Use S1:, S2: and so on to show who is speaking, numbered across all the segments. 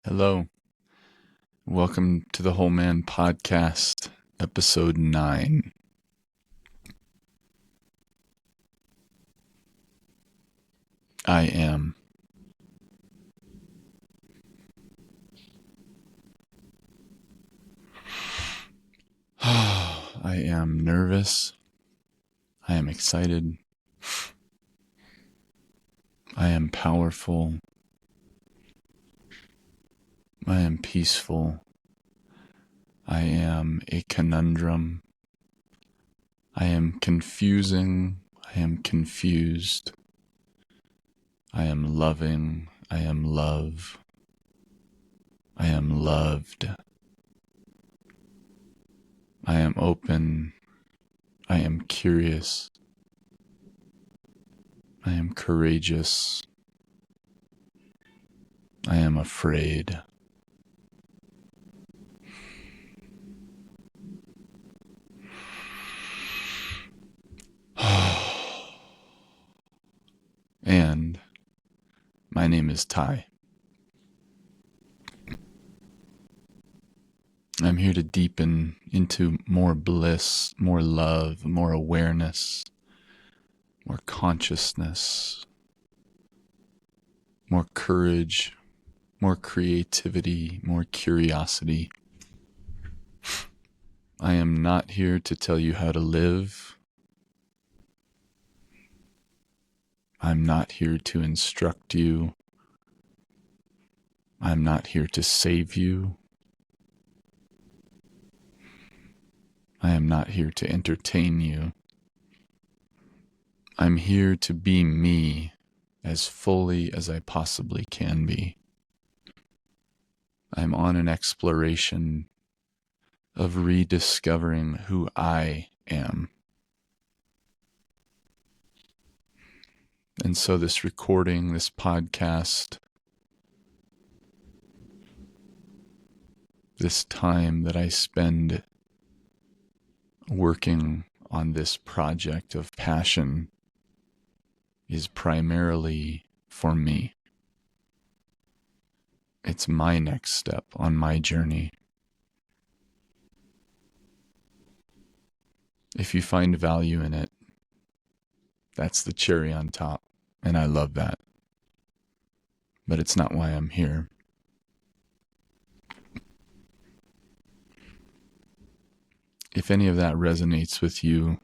S1: Hello. Welcome to the Whole Man Podcast, episode 9. I am. I am nervous. I am excited. I am powerful. I am peaceful. I am a conundrum. I am confusing. I am confused. I am loving. I am love. I am loved. I am open. I am curious. I am courageous. I am afraid. And my name is Ty. I'm here to deepen into more bliss, more love, more awareness, more consciousness, more courage, more creativity, more curiosity. I am not here to tell you how to live. I'm not here to instruct you. I'm not here to save you. I am not here to entertain you. I'm here to be me as fully as I possibly can be. I'm on an exploration of rediscovering who I am. And so this recording, this podcast, this time that I spend working on this project of passion is primarily for me. It's my next step on my journey. If you find value in it, that's the cherry on top, and I love that. But it's not why I'm here. If any of that resonates with you,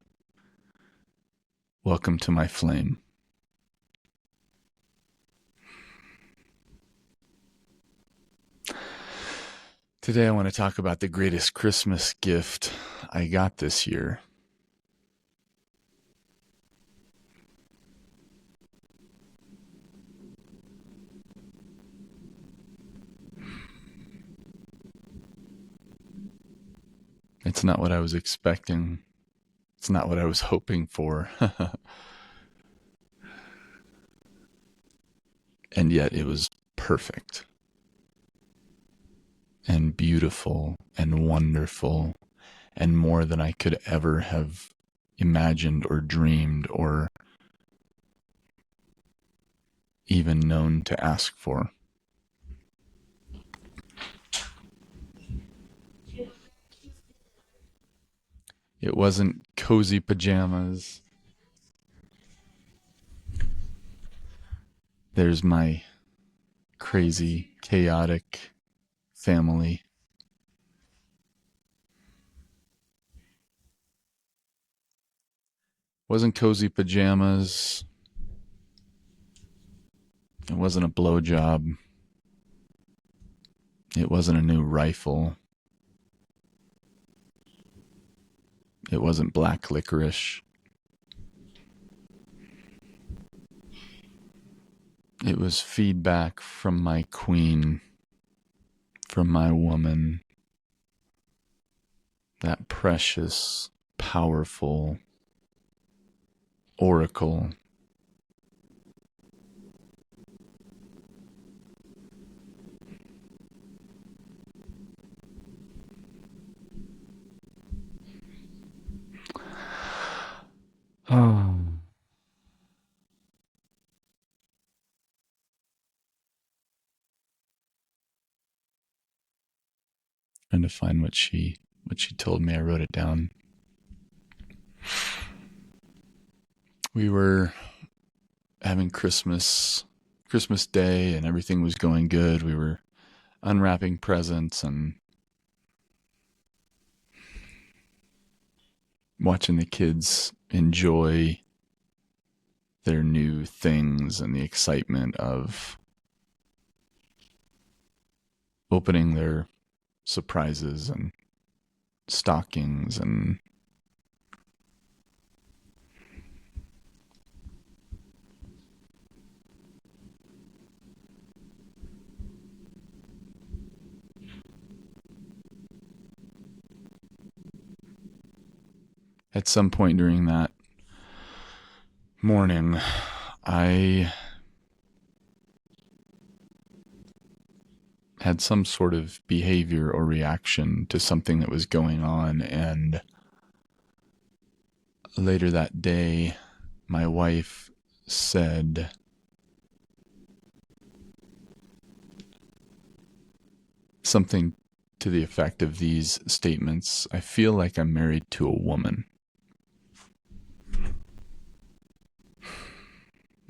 S1: welcome to my flame. Today I want to talk about the greatest Christmas gift I got this year. It's not what I was expecting. It's not what I was hoping for. And yet it was perfect and beautiful and wonderful and more than I could ever have imagined or dreamed or even known to ask for. It wasn't cozy pajamas. There's my crazy, chaotic family. Wasn't cozy pajamas. It wasn't a blowjob. It wasn't a new rifle. It wasn't black licorice. It was feedback from my queen, from my woman, that precious, powerful oracle. Oh. trying to find what she told me. I wrote it down. We were having Christmas Day, and everything was going good. We were unwrapping presents and watching the kids enjoy their new things and the excitement of opening their surprises and stockings. And at some point during that morning, I had some sort of behavior or reaction to something that was going on. And later that day, my wife said something to the effect of these statements: "I feel like I'm married to a woman.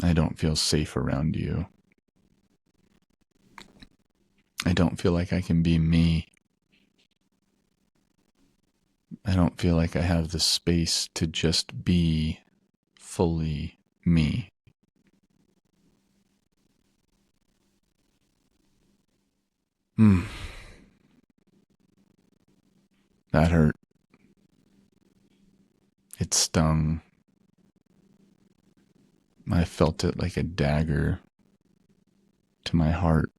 S1: I don't feel safe around you. I don't feel like I can be me. I don't feel like I have the space to just be fully me." That hurt. It stung. I felt it like a dagger to my heart.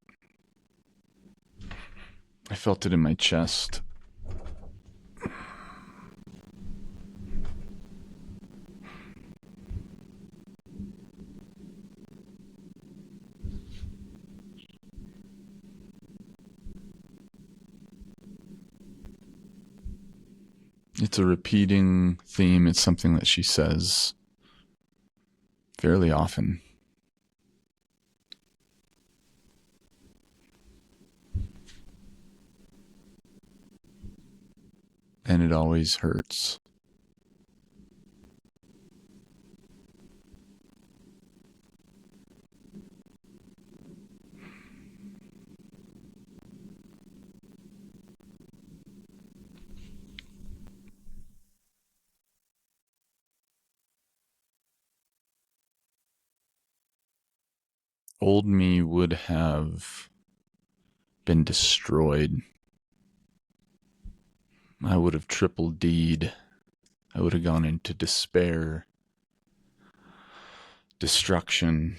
S1: I felt it in my chest. It's a repeating theme. It's something that she says fairly often. And it always hurts. Old me would have been destroyed. I would have triple D'd. I would have gone into despair, destruction,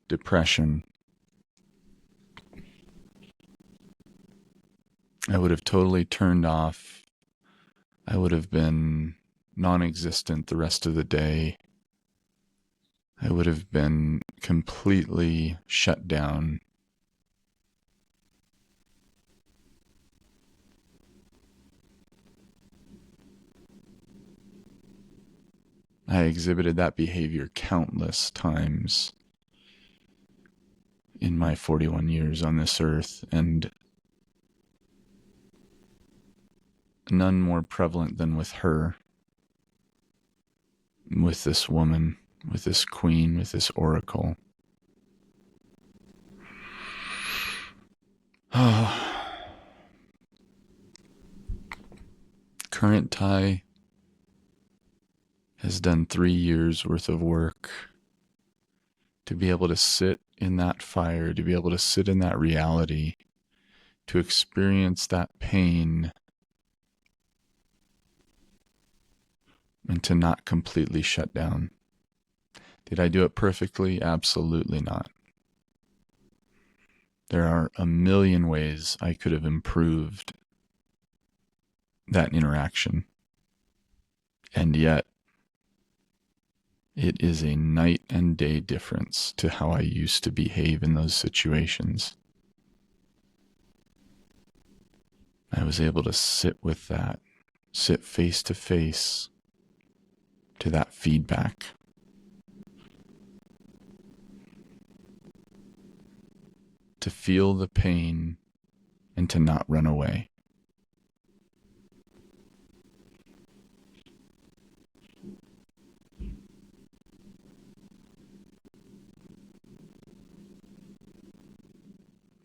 S1: depression. I would have totally turned off. I would have been non-existent the rest of the day. I would have been completely shut down. I exhibited that behavior countless times in my 41 years on this earth, and none more prevalent than with her, with this woman, with this queen, with this oracle. Current Ty has done 3 years worth of work to be able to sit in that fire, to be able to sit in that reality, to experience that pain, and to not completely shut down. Did I do it perfectly? Absolutely not. There are a million ways I could have improved that interaction. And yet, it is a night and day difference to how I used to behave in those situations. I was able to sit with that, sit face to face to that feedback. To feel the pain and to not run away.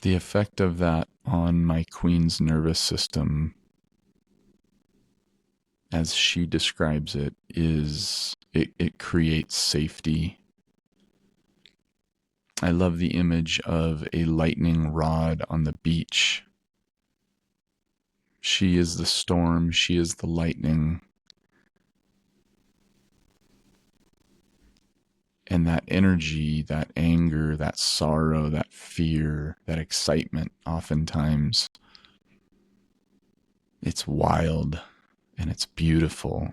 S1: The effect of that on my queen's nervous system, as she describes it, is it creates safety. I love the image of a lightning rod on the beach. She is the storm, she is the lightning. And that energy, that anger, that sorrow, that fear, that excitement, oftentimes, it's wild and it's beautiful.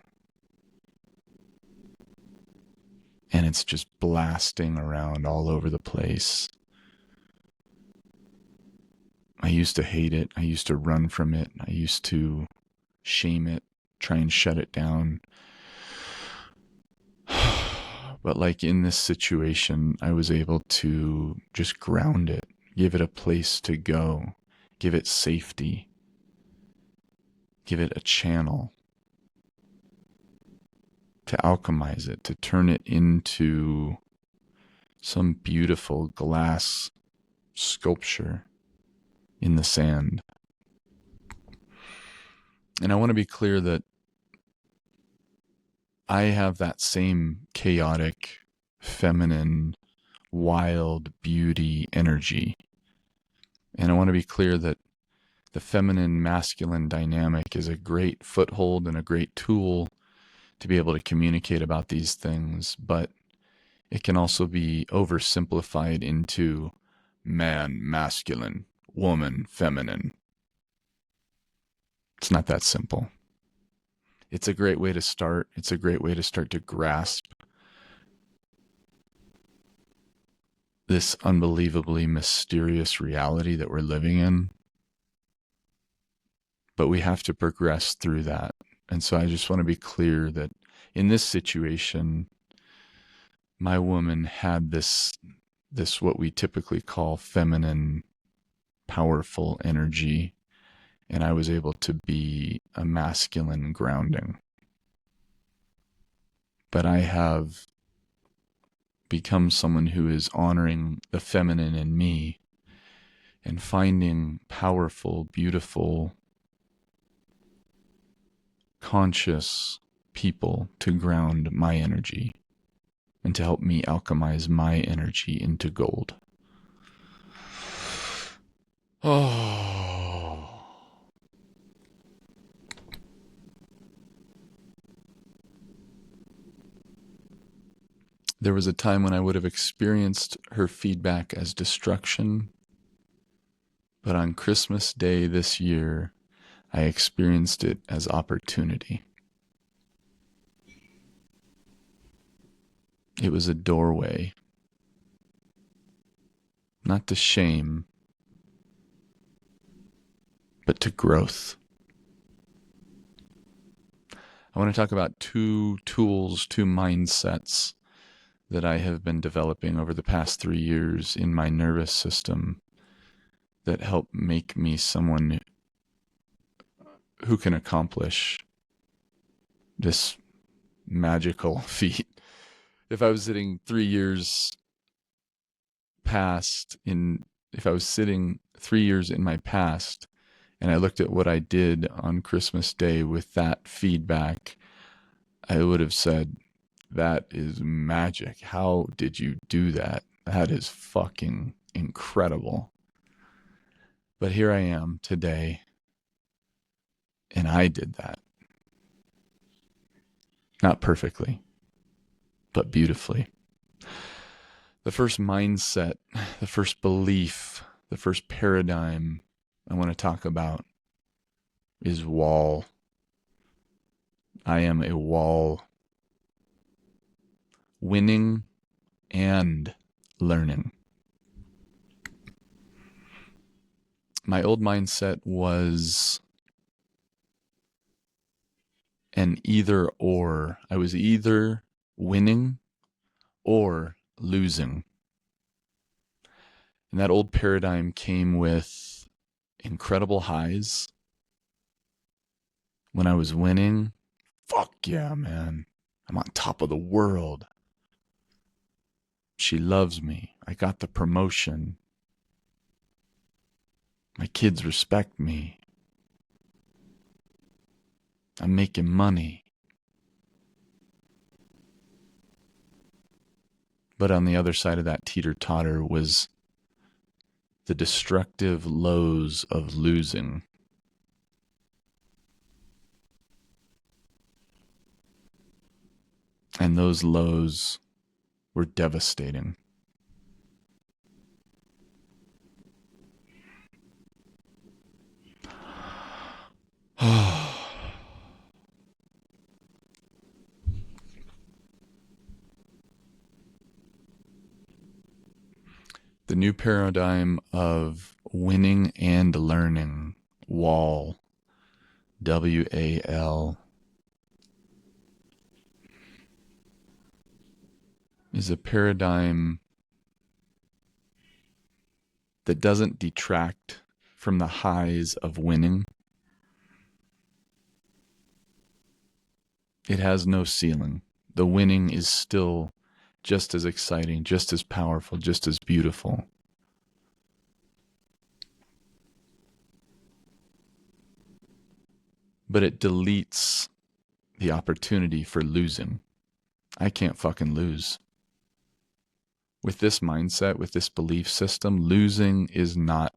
S1: And it's just blasting around all over the place. I used to hate it. I used to run from it. I used to shame it, try and shut it down. But like in this situation, I was able to just ground it, give it a place to go, give it safety, give it a channel, to alchemize it, to turn it into some beautiful glass sculpture in the sand. And I want to be clear that I have that same chaotic, feminine, wild beauty energy. And I want to be clear that the feminine masculine dynamic is a great foothold and a great tool to be able to communicate about these things, but it can also be oversimplified into man masculine, woman feminine. It's not that simple. It's a great way to start. It's a great way to start to grasp this unbelievably mysterious reality that we're living in. But we have to progress through that. And so I just want to be clear that in this situation, my woman had this what we typically call feminine, powerful energy, and I was able to be a masculine grounding. But I have become someone who is honoring the feminine in me and finding powerful, beautiful, conscious people to ground my energy and to help me alchemize my energy into gold. Oh. There was a time when I would have experienced her feedback as destruction, but on Christmas Day this year, I experienced it as opportunity. It was a doorway, not to shame, but to growth. I want to talk about two tools, two mindsets that I have been developing over the past 3 years in my nervous system that help make me someone who can accomplish this magical feat. If I was sitting 3 years if I was sitting 3 years in my past and I looked at what I did on Christmas Day with that feedback, I would have said, that is magic. How did you do that? That is fucking incredible. But here I am today, and I did that. Not perfectly, but beautifully. The first mindset, the first belief, the first paradigm I want to talk about is wall. I am a wall. Winning and learning. My old mindset was an either or. I was either winning or losing. And that old paradigm came with incredible highs when I was winning. Fuck yeah, man. I'm on top of the world. She loves me. I got the promotion. My kids respect me. I'm making money. But on the other side of that teeter-totter was the destructive lows of losing. And those lows were devastating. The new paradigm of winning and learning, WAL, WAL, is a paradigm that doesn't detract from the highs of winning. It has no ceiling. The winning is still just as exciting, just as powerful, just as beautiful. But it deletes the opportunity for losing. I can't fucking lose. With this mindset, with this belief system, losing is not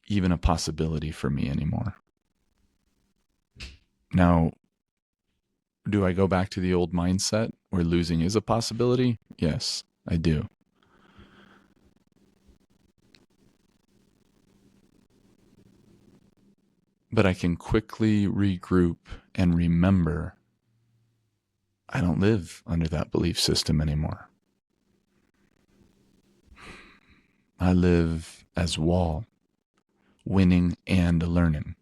S1: even a possibility for me anymore. Now, do I go back to the old mindset where losing is a possibility? Yes, I do. But I can quickly regroup and remember I don't live under that belief system anymore. I live as WAL, winning and learning.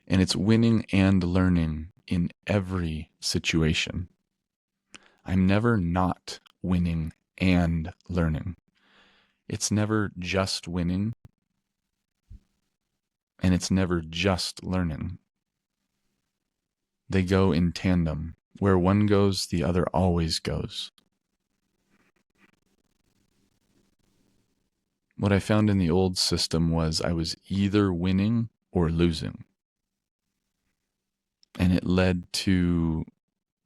S1: And it's winning and learning in every situation. I'm never not winning and learning. It's never just winning, and it's never just learning. They go in tandem. Where one goes, the other always goes. What I found in the old system was I was either winning or losing. And it led to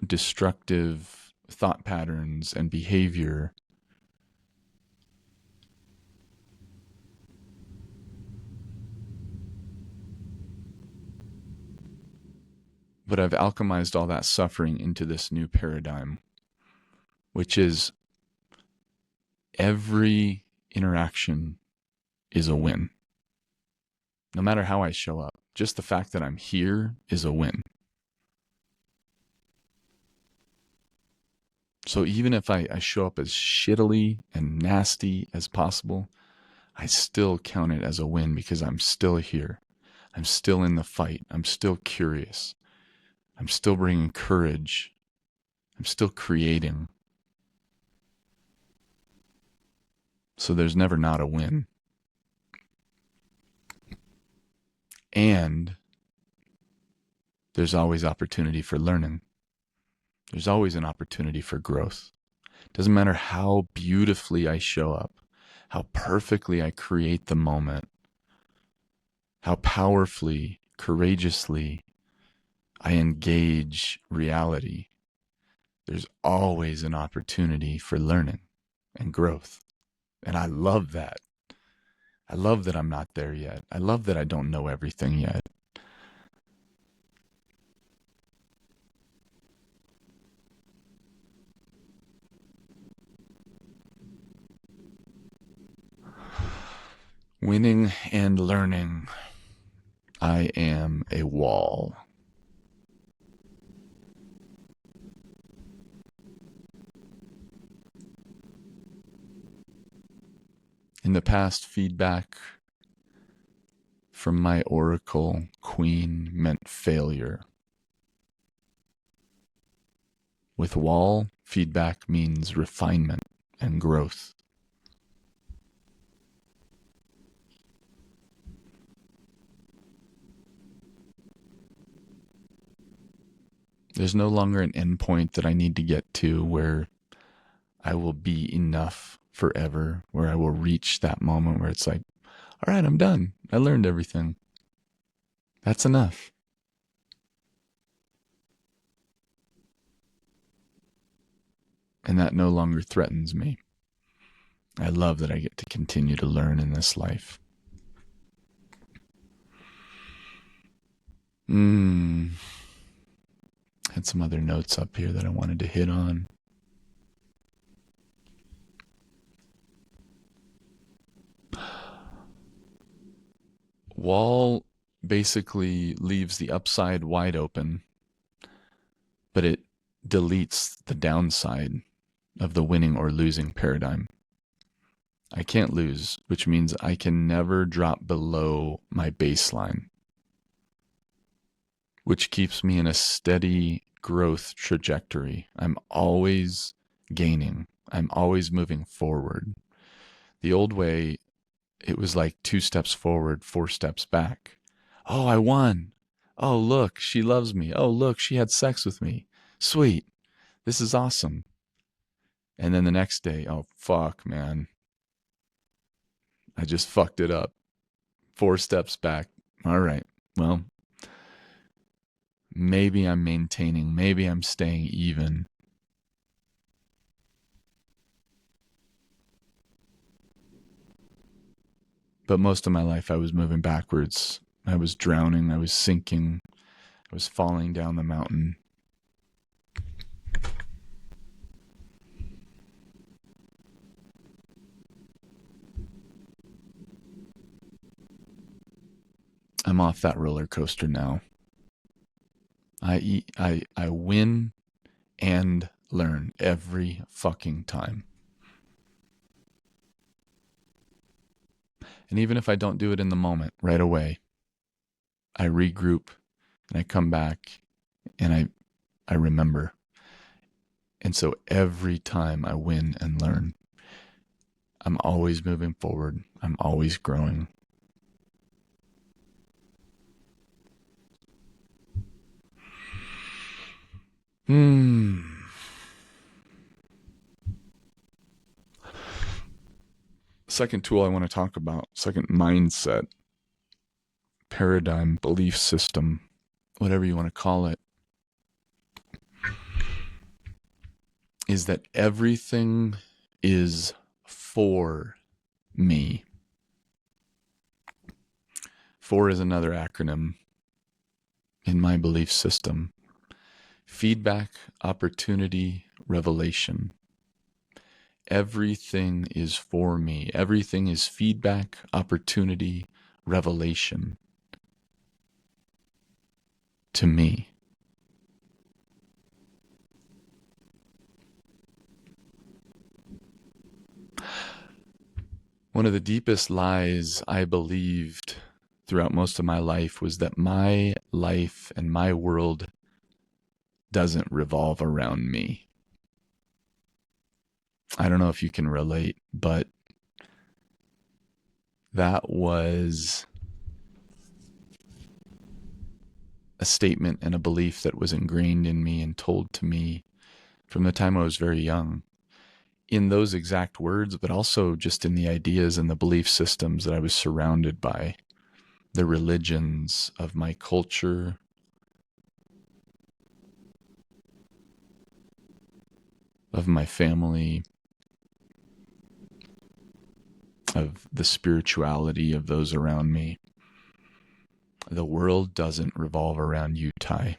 S1: destructive thought patterns and behavior. But I've alchemized all that suffering into this new paradigm, which is every interaction is a win. No matter how I show up, just the fact that I'm here is a win. So even if I show up as shittily and nasty as possible, I still count it as a win because I'm still here. I'm still in the fight. I'm still curious. I'm still bringing courage. I'm still creating. So there's never not a win. And there's always opportunity for learning. There's always an opportunity for growth. Doesn't matter how beautifully I show up, how perfectly I create the moment, how powerfully, courageously I engage reality. There's always an opportunity for learning and growth. And I love that. I love that I'm not there yet. I love that I don't know everything yet. Winning and learning. I am a wall. In the past, feedback from my oracle queen meant failure. With wall, feedback means refinement and growth. There's no longer an endpoint that I need to get to where I will be enough forever, where I will reach that moment where it's like, all right, I'm done. I learned everything. That's enough. And that no longer threatens me. I love that I get to continue to learn in this life. Had some other notes up here that I wanted to hit on. Wall basically leaves the upside wide open, but it deletes the downside of the winning or losing paradigm. I can't lose, which means I can never drop below my baseline, which keeps me in a steady growth trajectory. I'm always gaining. I'm always moving forward. The old way, it was like 2 steps forward, 4 steps back. Oh, I won. Oh, look, she loves me. Oh, look, she had sex with me. Sweet. This is awesome. And then the next day, oh, fuck, man. I just fucked it up. 4 steps back. All right. Well, maybe I'm maintaining. Maybe I'm staying even. But most of my life, I was moving backwards. I was drowning. I was sinking. I was falling down the mountain. I'm off that roller coaster now. I win and learn every fucking time. And even if I don't do it in the moment right away, I regroup and I come back and I remember. And so every time I win and learn, I'm always moving forward. I'm always growing. Second tool I want to talk about, second mindset, paradigm, belief system, whatever you want to call it, is that everything is for me. For is another acronym in my belief system. Feedback, opportunity, revelation. Everything is for me. Everything is feedback, opportunity, revelation to me. One of the deepest lies I believed throughout most of my life was that my life and my world doesn't revolve around me. I don't know if you can relate, but that was a statement and a belief that was ingrained in me and told to me from the time I was very young, in those exact words, but also just in the ideas and the belief systems that I was surrounded by, the religions of my culture, of my family, of the spirituality of those around me. The world doesn't revolve around you, Ty.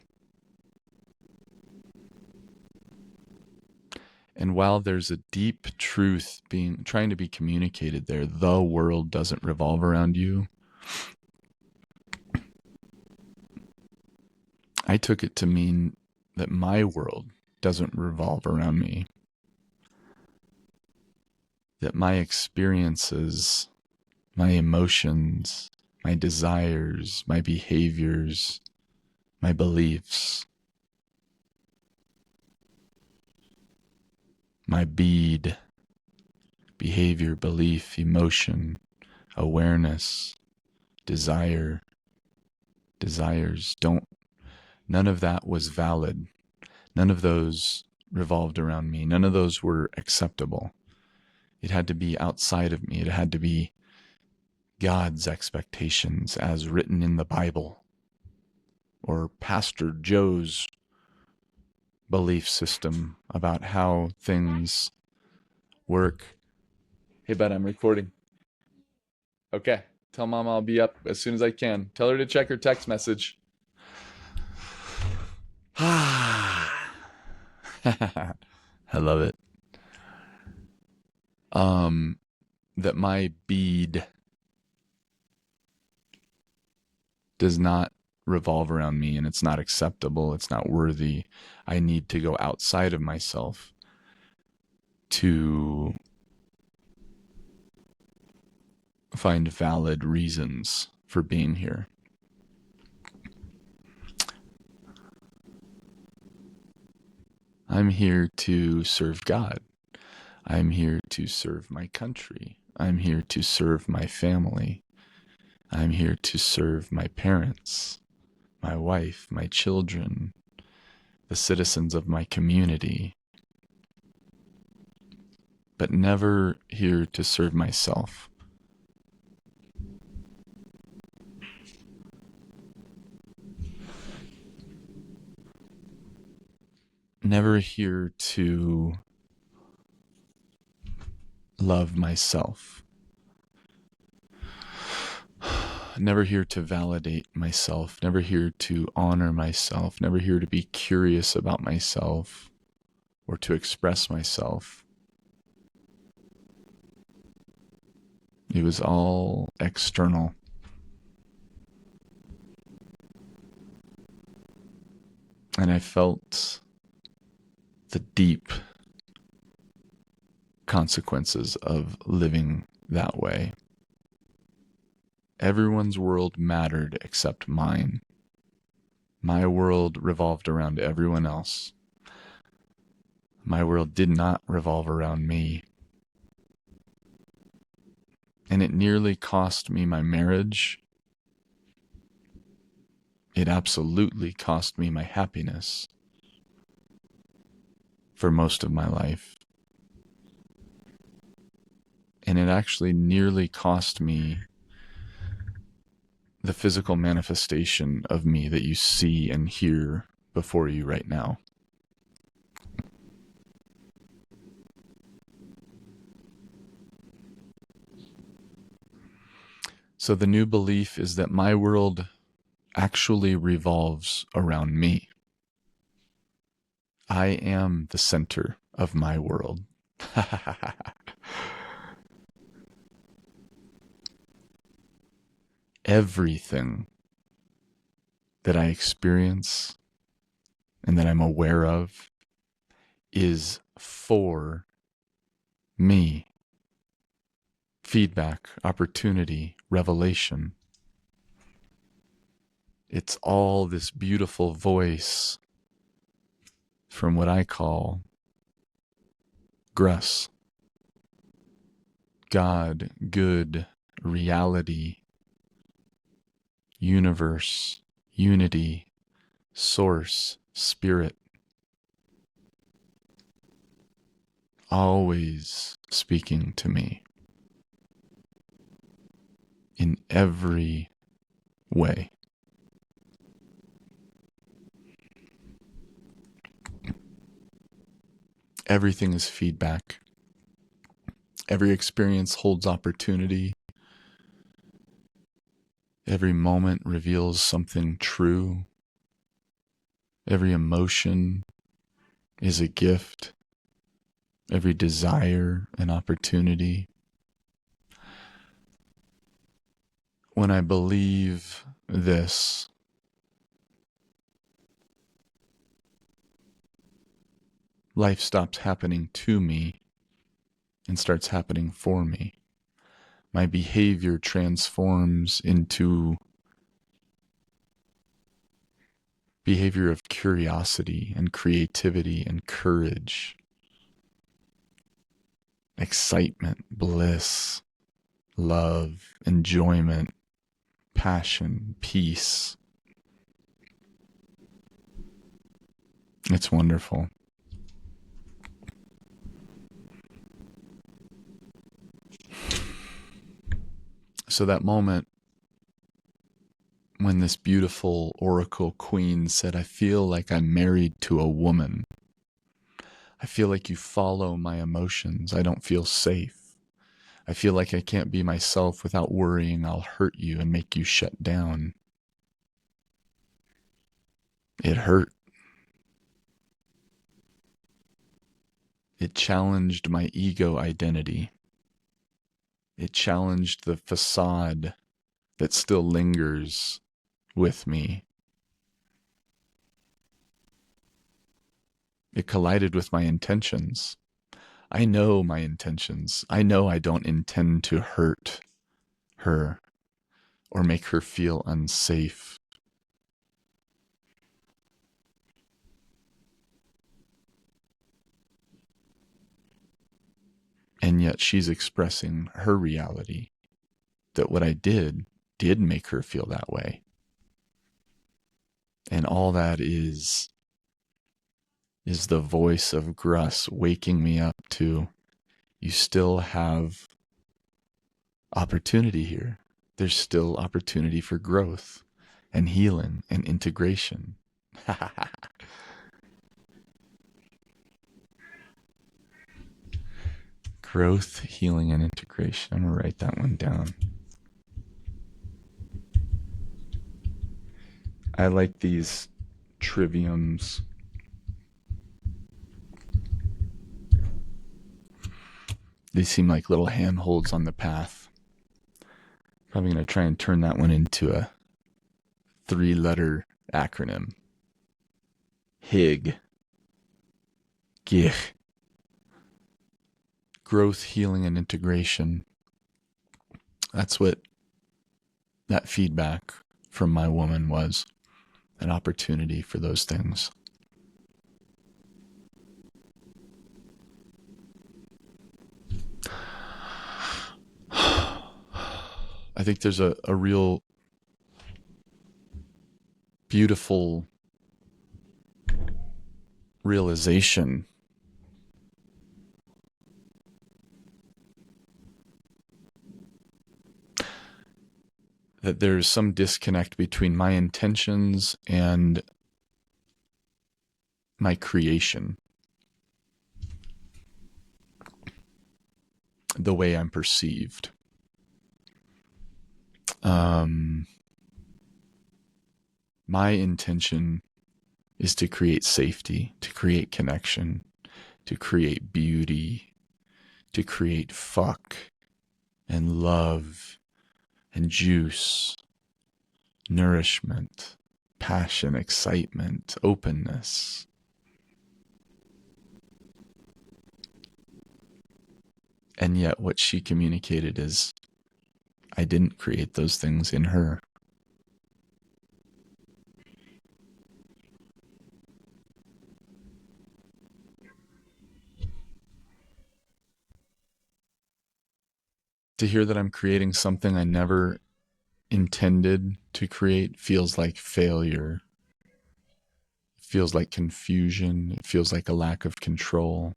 S1: And while there's a deep truth trying to be communicated there, the world doesn't revolve around you, I took it to mean that my world doesn't revolve around me. That my experiences, my emotions, my desires, my behaviors, my beliefs, my bead, behavior, belief, emotion, awareness, desires, none of that was valid None of those revolved around me. None of those were acceptable. It had to be outside of me. It had to be God's expectations as written in the Bible, or Pastor Joe's belief system about how things work. Hey, bud, I'm recording. Okay. Tell mom I'll be up as soon as I can. Tell her to check her text message. I love it. That my bead does not revolve around me, and it's not acceptable. It's not worthy. I need to go outside of myself to find valid reasons for being here. I'm here to serve God. I'm here to serve my country. I'm here to serve my family. I'm here to serve my parents, my wife, my children, the citizens of my community, but never here to serve myself. Never here to love myself. Never here to validate myself. Never here to honor myself. Never here to be curious about myself or to express myself. It was all external. And I felt the deep consequences of living that way. Everyone's world mattered except mine. My world revolved around everyone else. My world did not revolve around me. And it nearly cost me my marriage. It absolutely cost me my happiness for most of my life. And it actually nearly cost me the physical manifestation of me that you see and hear before you right now. So the new belief is that my world actually revolves around me. I am the center of my world. Everything that I experience and that I'm aware of is for me. Feedback, opportunity, revelation. It's all this beautiful voice from what I call Grus. God, good, reality, universe, unity, source, spirit. Always speaking to me in every way. Everything is feedback. Every experience holds opportunity. Every moment reveals something true. Every emotion is a gift. Every desire an opportunity. When I believe this, life stops happening to me and starts happening for me. My behavior transforms into behavior of curiosity and creativity and courage, excitement, bliss, love, enjoyment, passion, peace. It's wonderful. So that moment when this beautiful oracle queen said, I feel like I'm married to a woman. I feel like you follow my emotions. I don't feel safe. I feel like I can't be myself without worrying I'll hurt you and make you shut down. It hurt. It challenged my ego identity. It challenged the facade that still lingers with me. It collided with my intentions. I know my intentions. I know I don't intend to hurt her or make her feel unsafe. And yet she's expressing her reality, that what I did make her feel that way. And all that is the voice of Gruss waking me up to, you still have opportunity here. There's still opportunity for growth and healing and integration. Growth, healing, and integration. I'm going to write that one down. I like these triviums. They seem like little handholds on the path. Probably going to try and turn that one into a 3-letter acronym. HIG. GIG. Growth, healing, and integration. That's what that feedback from my woman was. An opportunity for those things. I think there's a real beautiful realization that there's some disconnect between my intentions and my creation, the way I'm perceived. My intention is to create safety, to create connection, to create beauty, to create fuck and love and juice, nourishment, passion, excitement, openness. And yet what she communicated is, I didn't create those things in her. To hear that I'm creating something I never intended to create feels like failure. It feels like confusion. It feels like a lack of control.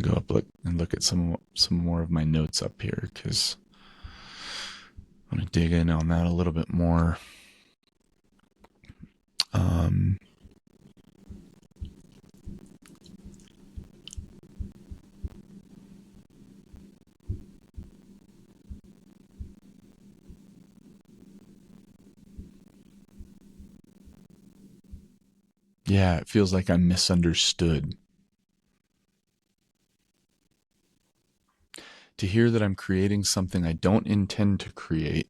S1: Go up and look at some more of my notes up here, because I want to dig in on that a little bit more. Yeah, it feels like I'm misunderstood. To hear that I'm creating something I don't intend to create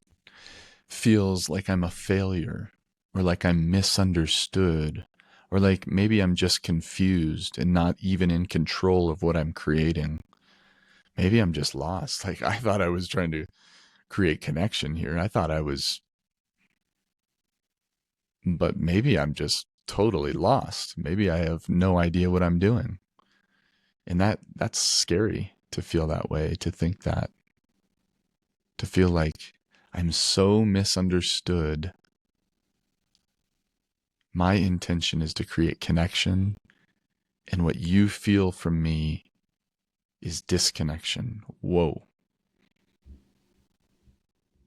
S1: feels like I'm a failure, or like I'm misunderstood, or like maybe I'm just confused and not even in control of what I'm creating. Maybe I'm just lost. Like, I thought I was trying to create connection here. I thought I was, but maybe I'm just totally lost. Maybe I have no idea what I'm doing. And that's scary to feel that way, to think to feel like I'm so misunderstood. My intention is to create connection, and what you feel from me is disconnection. Whoa.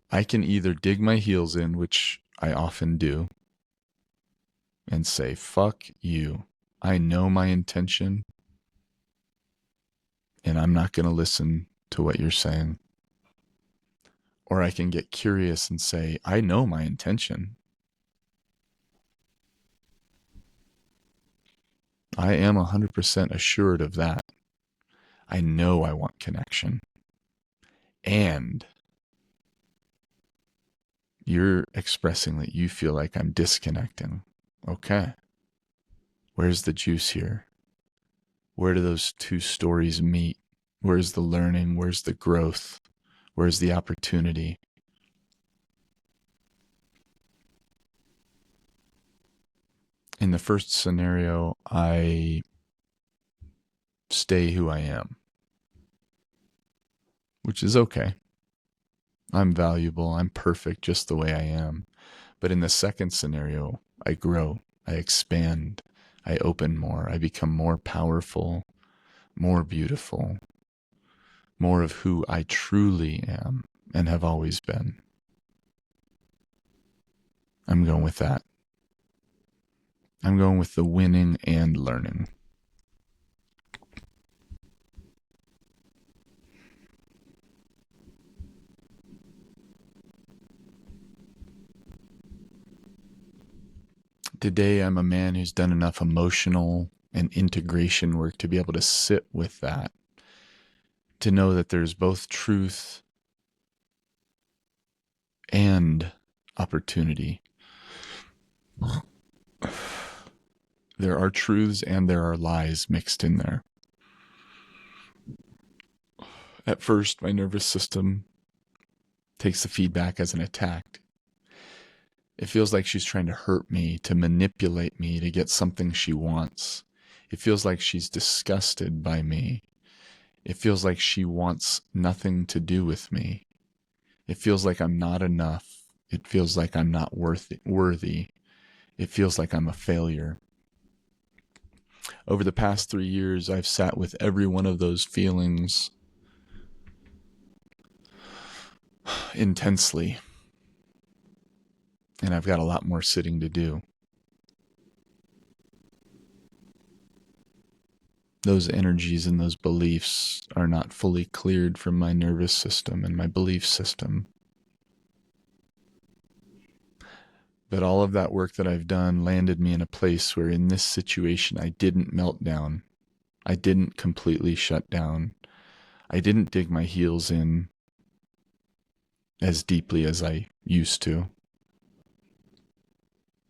S1: I can either dig my heels in, which I often do, and say, fuck you. I know my intention, and I'm not going to listen to what you're saying. Or I can get curious and say, I know my intention. I am 100% assured of that. I know I want connection. And you're expressing that you feel like I'm disconnecting. Okay. Where's the juice here? Where do those two stories meet? Where's the learning? Where's the growth? Where's the opportunity? In the first scenario, I stay who I am, which is okay. I'm valuable. I'm perfect just the way I am. But in the second scenario, I grow, I expand, I open more, I become more powerful, more beautiful, more of who I truly am and have always been. I'm going with that. I'm going with the winning and learning. Today, I'm a man who's done enough emotional and integration work to be able to sit with that, to know that there's both truth and opportunity. There are truths and there are lies mixed in there. At first, my nervous system takes the feedback as an attack. It feels like she's trying to hurt me, to manipulate me, to get something she wants. It feels like she's disgusted by me. It feels like she wants nothing to do with me. It feels like I'm not enough. It feels like I'm not worthy. It feels like I'm a failure. Over the past 3 years, I've sat with every one of those feelings intensely. And I've got a lot more sitting to do. Those energies and those beliefs are not fully cleared from my nervous system and my belief system. But all of that work that I've done landed me in a place where in this situation I didn't melt down. I didn't completely shut down. I didn't dig my heels in as deeply as I used to.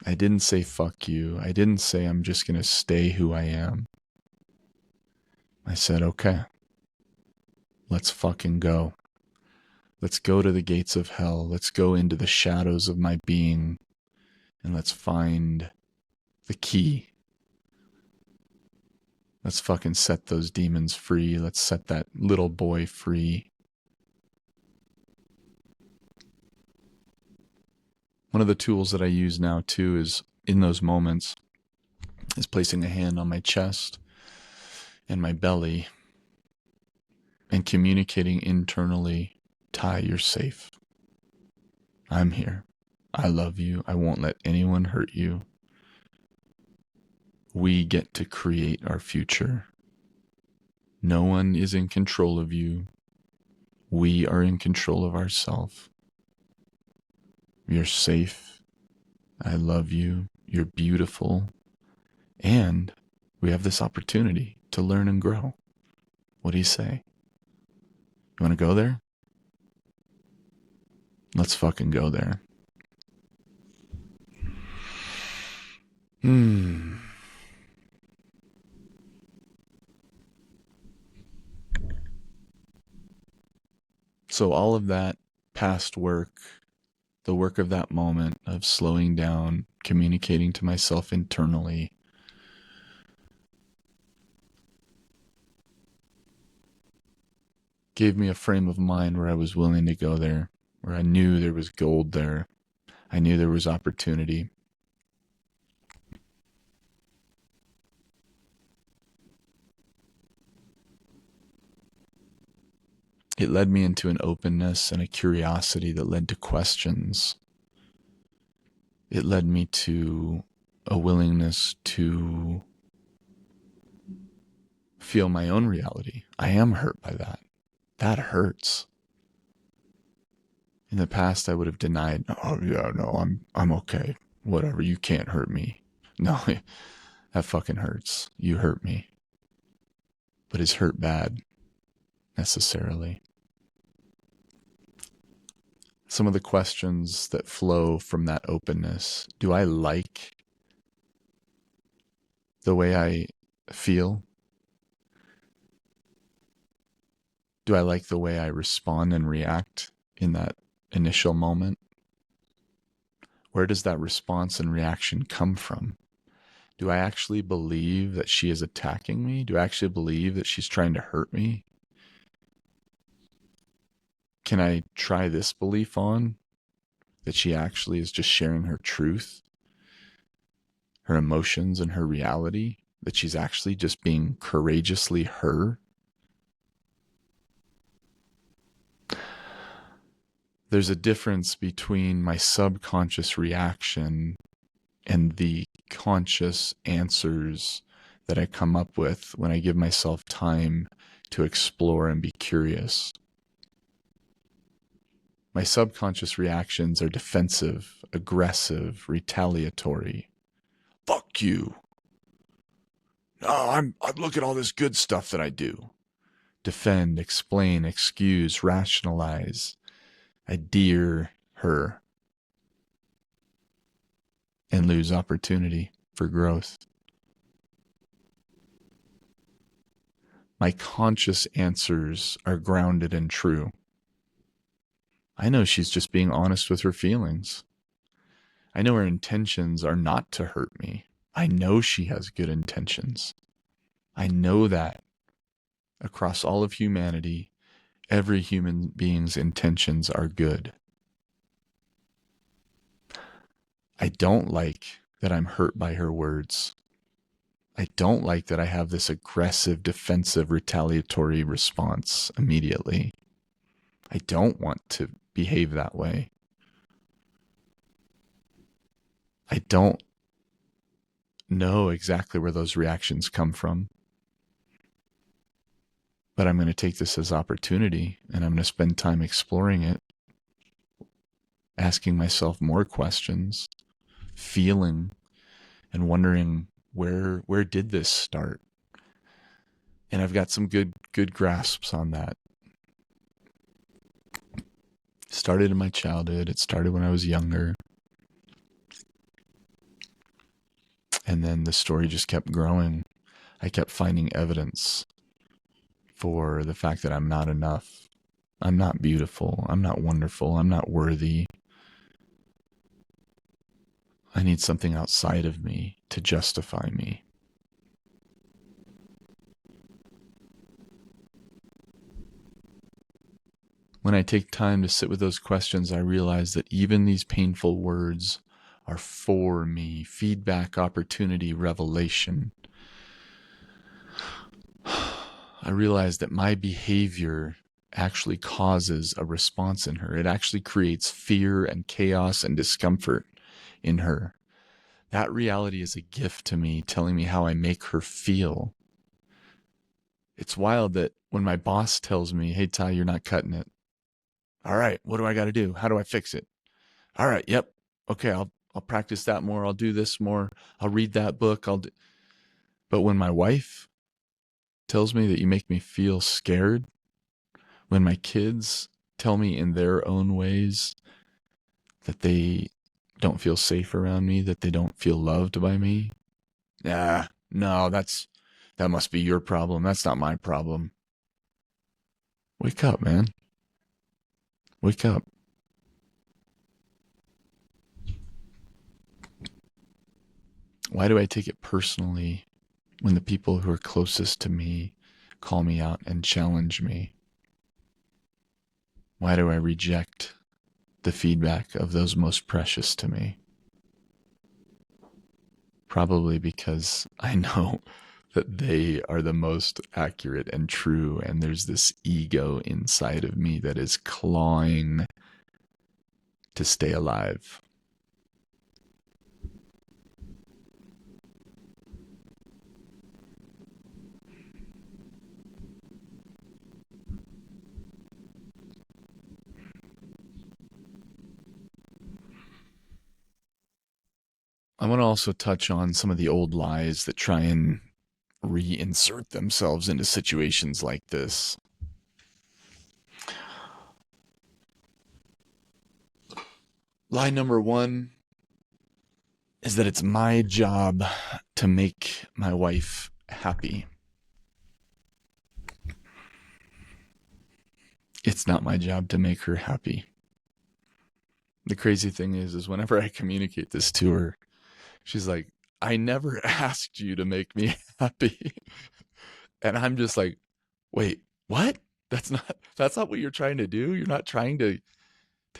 S1: I didn't say fuck you. I didn't say I'm just going to stay who I am. I said, okay, let's fucking go. Let's go to the gates of hell. Let's go into the shadows of my being and let's find the key. Let's fucking set those demons free. Let's set that little boy free. One of the tools that I use now too is in those moments is placing a hand on my chest and my belly and communicating internally, Ty, you're safe. I'm here. I love you. I won't let anyone hurt you. We get to create our future. No one is in control of you. We are in control of ourselves. You're safe. I love you. You're beautiful. And we have this opportunity to learn and grow. What do you say? You want to go there? Let's fucking go there. So all of that past work, the work of that moment of slowing down, communicating to myself internally, gave me a frame of mind where I was willing to go there. where I knew there was gold there. I knew there was opportunity. It led me into an openness and a curiosity that led to questions. It led me to a willingness to feel my own reality. I am hurt by that. That hurts. In the past, I would have denied, oh yeah, no, I'm okay. Whatever, you can't hurt me. No, that fucking hurts. You hurt me. But is hurt bad necessarily? Some of the questions that flow from that openness. Do I like the way I feel? Do I like the way I respond and react in that initial moment? Where does that response and reaction come from? Do I actually believe that she is attacking me? Do I actually believe that she's trying to hurt me? Can I try this belief on, that she actually is just sharing her truth, her emotions, and her reality? That she's actually just being courageously her? There's a difference between my subconscious reaction and the conscious answers that I come up with when I give myself time to explore and be curious. My subconscious reactions are defensive, aggressive, retaliatory. Fuck you. No, I'm look at all this good stuff that I do. Defend, explain, excuse, rationalize. I dear her and lose opportunity for growth. My conscious answers are grounded and true. I know she's just being honest with her feelings. I know her intentions are not to hurt me. I know she has good intentions. I know that across all of humanity, every human being's intentions are good. I don't like that I'm hurt by her words. I don't like that I have this aggressive, defensive, retaliatory response immediately. I don't want to behave that way. I don't know exactly where those reactions come from. But I'm going to take this as opportunity, and I'm going to spend time exploring it, asking myself more questions, feeling and wondering where did this start? And I've got some good grasps on that. It started in my childhood. It started when I was younger. And then the story just kept growing. I kept finding evidence for the fact that I'm not enough. I'm not beautiful. I'm not wonderful. I'm not worthy. I need something outside of me to justify me. When I take time to sit with those questions, I realize that even these painful words are for me. Feedback, opportunity, revelation. I realize that my behavior actually causes a response in her. It actually creates fear and chaos and discomfort in her. That reality is a gift to me, telling me how I make her feel. It's wild that when my boss tells me, hey, Ty, you're not cutting it. All right, what do I got to do? How do I fix it? All right, yep. Okay, I'll practice that more. I'll do this more. I'll read that book. But when my wife tells me that you make me feel scared, when my kids tell me in their own ways that they don't feel safe around me, that they don't feel loved by me, no, that must be your problem. That's not my problem. Wake up, man. Wake up. Why do I take it personally when the people who are closest to me call me out and challenge me? Why do I reject the feedback of those most precious to me. Probably because I know that they are the most accurate and true, and there's this ego inside of me that is clawing to stay alive. I want to also touch on some of the old lies that try and reinsert themselves into situations like this. Lie number one is that it's my job to make my wife happy. It's not my job to make her happy. The crazy thing is whenever I communicate this to her, she's like, I never asked you to make me happy. And I'm just like, wait, what? That's not what you're trying to do. You're not trying to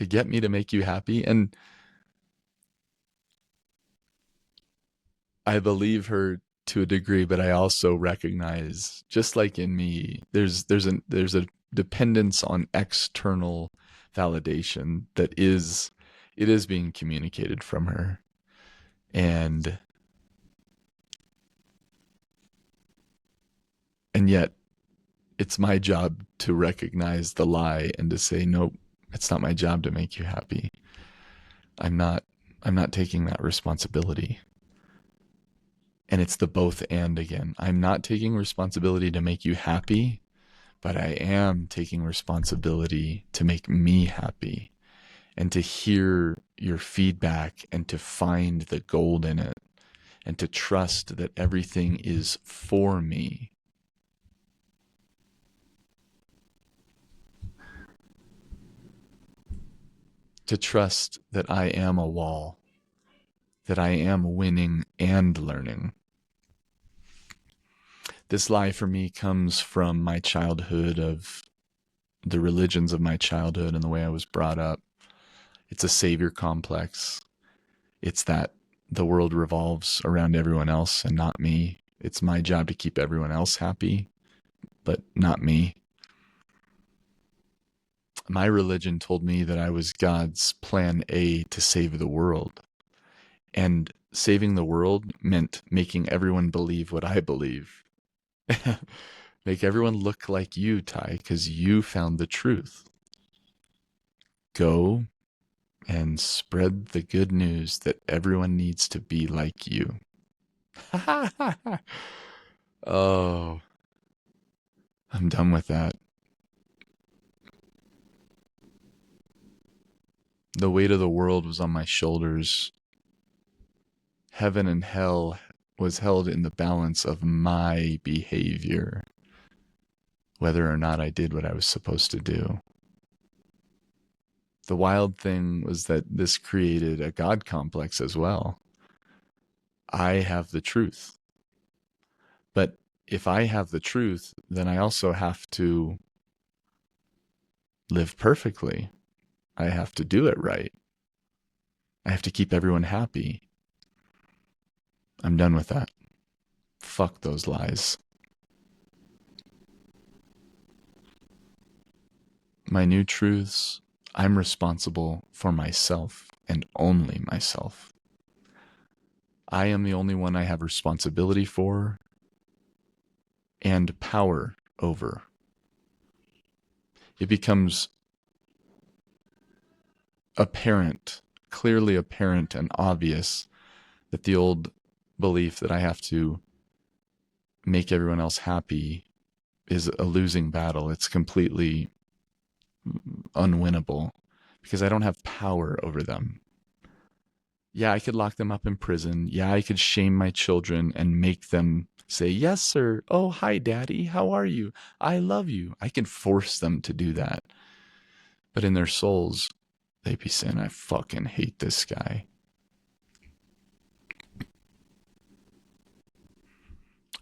S1: get me to make you happy. And I believe her to a degree, but I also recognize, just like in me, there's a dependence on external validation that is being communicated from her. And yet it's my job to recognize the lie and to say, nope, it's not my job to make you happy. I'm not taking that responsibility. And it's the both and again. I'm not taking responsibility to make you happy, but I am taking responsibility to make me happy and to hear your feedback and to find the gold in it and to trust that everything is for me. To trust that I am a wall, that I am winning and learning. This lie for me comes from my childhood, of the religions of my childhood and the way I was brought up. It's a savior complex. It's that the world revolves around everyone else and not me. It's my job to keep everyone else happy, but not me. My religion told me that I was God's plan A to save the world. And saving the world meant making everyone believe what I believe. Make everyone look like you, Ty, because you found the truth. Go and spread the good news that everyone needs to be like you. Oh, I'm done with that. The weight of the world was on my shoulders. Heaven and hell was held in the balance of my behavior, whether or not I did what I was supposed to do. The wild thing was that this created a God complex as well. I have the truth. But if I have the truth, then I also have to live perfectly. I have to do it right. I have to keep everyone happy. I'm done with that. Fuck those lies. My new truths, I'm responsible for myself and only myself. I am the only one I have responsibility for and power over. It becomes apparent, clearly apparent and obvious, that the old belief that I have to make everyone else happy is a losing battle. It's completely unwinnable because I don't have power over them. Yeah, I could lock them up in prison. Yeah, I could shame my children and make them say, yes, sir. Oh, hi, daddy. How are you? I love you. I can force them to do that. But in their souls, they'd be saying, I fucking hate this guy.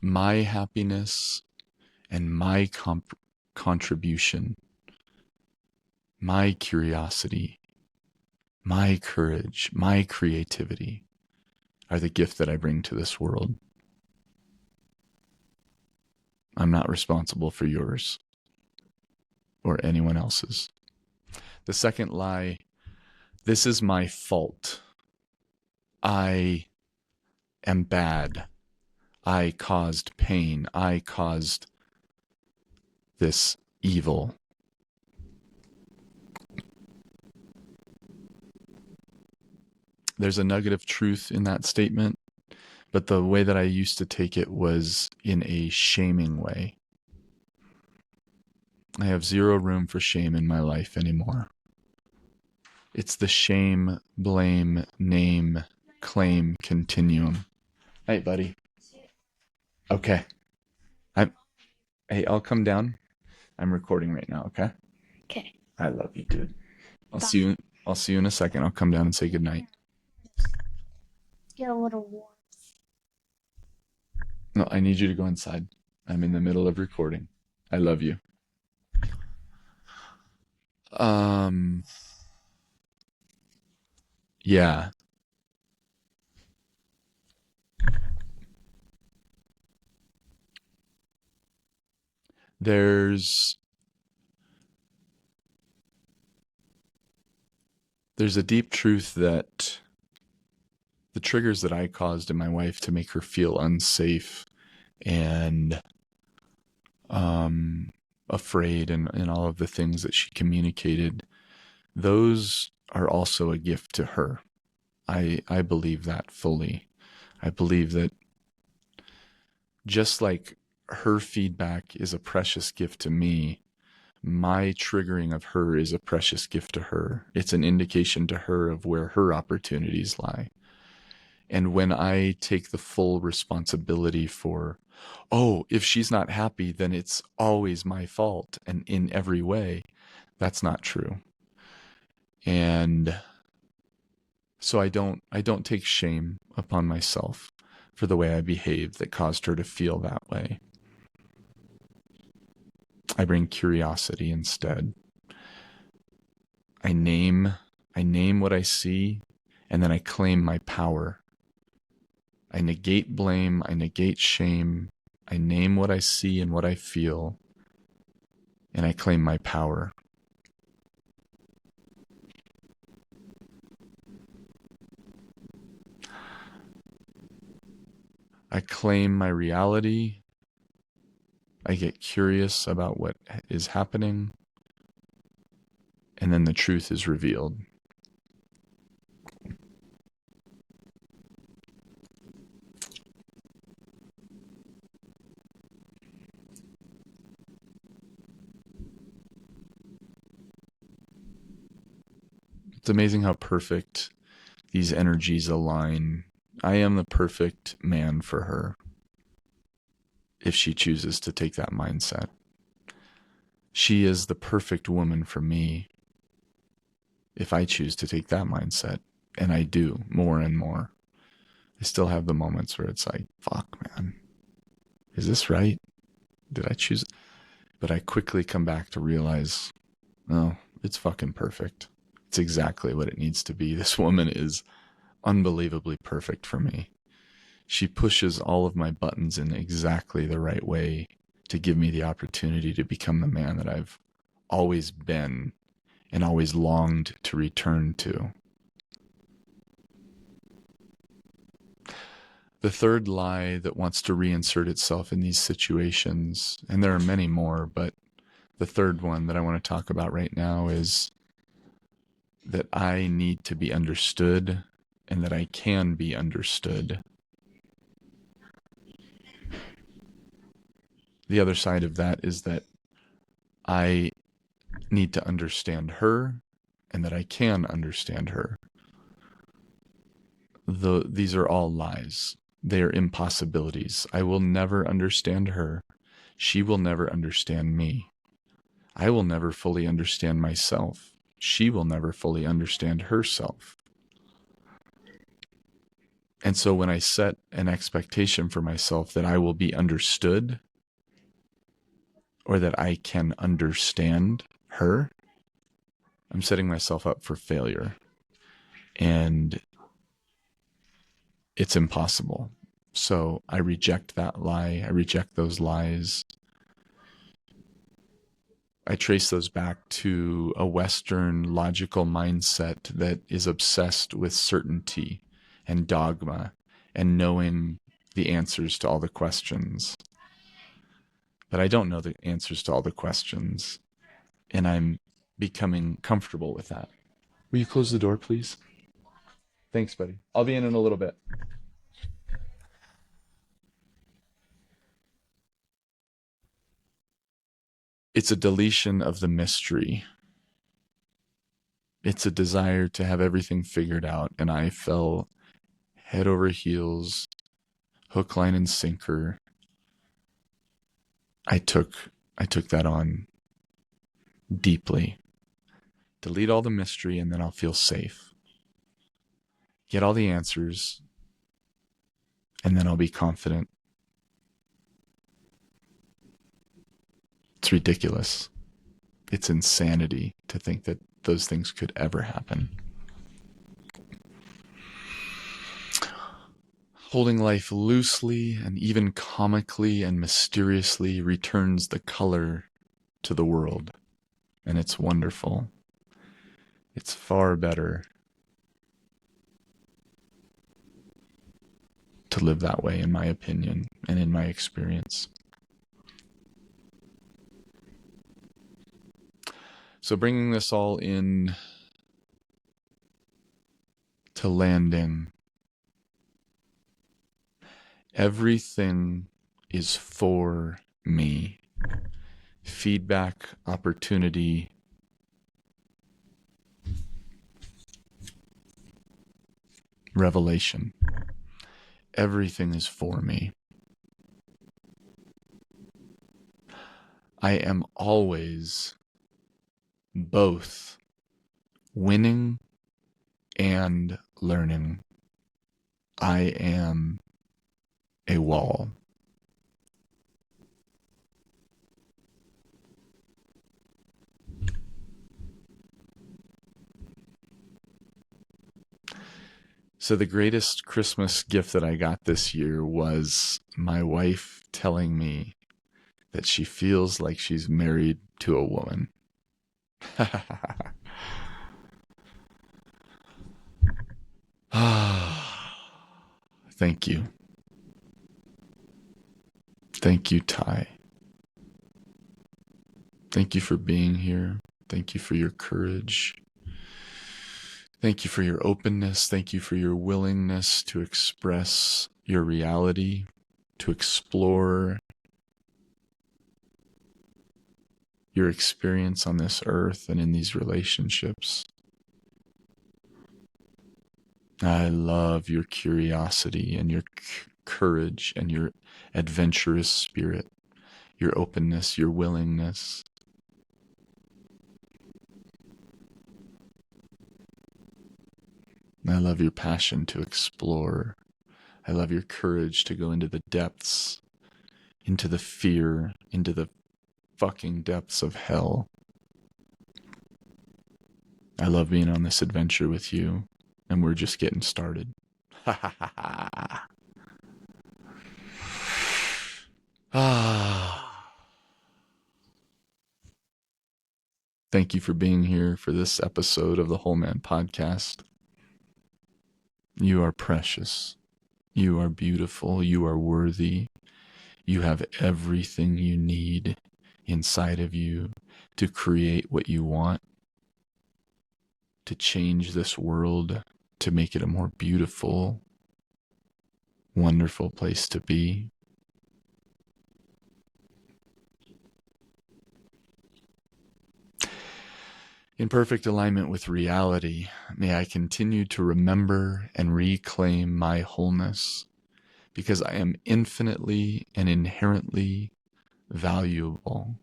S1: My happiness and my contribution, my curiosity my courage, my creativity are the gift that I bring to this world. I'm not responsible for yours or anyone else's. The second lie, this is my fault. I am bad. I caused pain. I caused this evil. There's a nugget of truth in that statement, but the way that I used to take it was in a shaming way. I have zero room for shame in my life anymore. It's the shame, blame, name, claim continuum. Hey, buddy. Okay. Hey, I'll come down. I'm recording right now, okay?
S2: Okay.
S1: I love you, dude. I'll see you in a second. I'll come down and say goodnight.
S2: Get a little warm.
S1: No, I need you to go inside. I'm in the middle of recording. I love you. Yeah. There's a deep truth that the triggers that I caused in my wife to make her feel unsafe and afraid and all of the things that she communicated, those are also a gift to her. I believe that fully. I believe that just like her feedback is a precious gift to me, my triggering of her is a precious gift to her. It's an indication to her of where her opportunities lie. And when I take the full responsibility for, oh, if she's not happy, then it's always my fault and in every way, that's not true. And so I don't take shame upon myself for the way I behaved that caused her to feel that way. I bring curiosity instead. I name what I see, and then I claim my power. I negate blame, I negate shame, I name what I see and what I feel, and I claim my power. I claim my reality. I get curious about what is happening, and then the truth is revealed. It's amazing how perfect these energies align. I am the perfect man for her if she chooses to take that mindset. She is the perfect woman for me if I choose to take that mindset. And I do more and more. I still have the moments where it's like, fuck, man, is this right? Did I choose it? But I quickly come back to realize, no, it's fucking perfect. It's exactly what it needs to be. This woman is unbelievably perfect for me. She pushes all of my buttons in exactly the right way to give me the opportunity to become the man that I've always been and always longed to return to. The third lie that wants to reinsert itself in these situations, and there are many more, but the third one that I want to talk about right now is that I need to be understood and that I can be understood. The other side of that is that I need to understand her and that I can understand her. These are all lies. They are impossibilities. I will never understand her. She will never understand me. I will never fully understand myself. She will never fully understand herself. And so when I set an expectation for myself that I will be understood or that I can understand her, I'm setting myself up for failure. and it's impossible. So I reject that lie. I reject those lies. I trace those back to a Western logical mindset that is obsessed with certainty and dogma and knowing the answers to all the questions. But I don't know the answers to all the questions, and I'm becoming comfortable with that. Will you close the door, please? Thanks, buddy. I'll be in a little bit. It's a deletion of the mystery. It's a desire to have everything figured out, and I fell head over heels, hook, line, and sinker. I took that on deeply. Delete all the mystery, and then I'll feel safe. Get all the answers, and then I'll be confident. It's ridiculous. It's insanity to think that those things could ever happen. Holding life loosely and even comically and mysteriously returns the color to the world, and it's wonderful. It's far better to live that way, in my opinion and in my experience. So bringing this all in to landing, everything is for me. Feedback, opportunity, revelation. Everything is for me. I am always both winning and learning. I am a wall. So the greatest Christmas gift that I got this year was my wife telling me that she feels like she's married to a woman. Thank you. Thank you, Ty. Thank you for being here. Thank you for your courage. Thank you for your openness. Thank you for your willingness to express your reality, to explore your experience on this earth and in these relationships. I love your curiosity and your courage and your adventurous spirit, your openness, your willingness. I love your passion to explore. I love your courage to go into the depths, into the fear, into the fucking depths of hell. I love being on this adventure with you, and we're just getting started. Thank you for being here for this episode of the Whole Man Podcast. You are precious. You are beautiful. You are worthy. You have everything you need inside of you to create what you want, to change this world, to make it a more beautiful, wonderful place to be. In perfect alignment with reality, may I continue to remember and reclaim my wholeness, because I am infinitely and inherently valuable,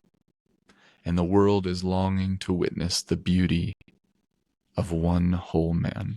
S1: and the world is longing to witness the beauty of one whole man.